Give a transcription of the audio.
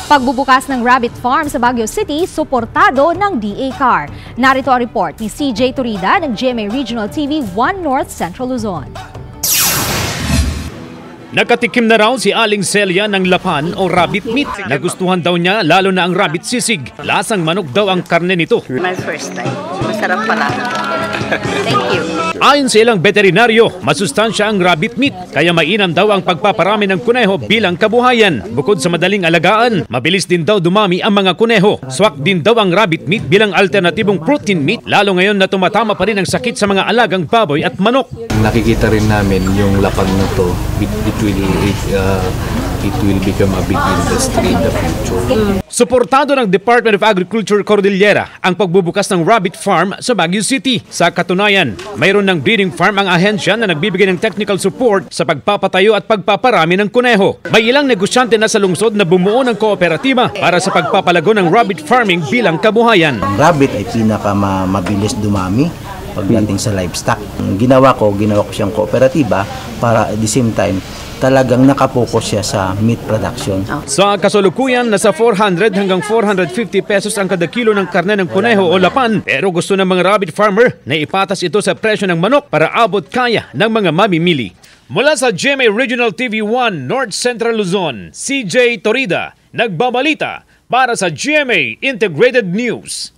Pagbubukas ng rabbit farm sa Baguio City, suportado ng DA-CAR. Narito ang report ni CJ Turida ng GMA Regional TV 1 North Central Luzon. Nakatikim na raw si Aling Celia ng lapan o rabbit meat. Nagustuhan daw niya lalo na ang rabbit sisig. Lasang manok daw ang karne nito. My first time. Masarap pala. Thank you. Ayon sa ilang veterinaryo, masustansya ang rabbit meat, kaya mainam daw ang pagpaparami ng kuneho bilang kabuhayan. Bukod sa madaling alagaan, mabilis din daw dumami ang mga kuneho. Swak din daw ang rabbit meat bilang alternatibong protein meat, lalo ngayon na tumatama pa rin ang sakit sa mga alagang baboy at manok. Nakikita rin namin yung lapang na to, it will become a big industry in the future. Suportado ng Department of Agriculture Cordillera ang pagbubukas ng rabbit farm sa Baguio City. Sa katunayan, mayroon ng breeding farm ang ahensya na nagbibigay ng technical support sa pagpapatayo at pagpaparami ng kuneho. May ilang negosyante na sa lungsod na bumuo ng kooperatiba para sa pagpapalago ng rabbit farming bilang kabuhayan. Ang rabbit ay pinakamabilis dumami pagdating sa livestock. Ginawa ko siyang kooperatiba para at the same time talagang nakapokus siya sa meat production. Sa kasalukuyan, nasa 400 hanggang 450 pesos ang kada kilo ng karne ng kuneho o lapan. Pero gusto ng mga rabbit farmer na ipatas ito sa presyo ng manok para abot kaya ng mga mamimili. Mula sa GMA Regional TV 1 North Central Luzon, CJ Torida, nagbabalita para sa GMA Integrated News.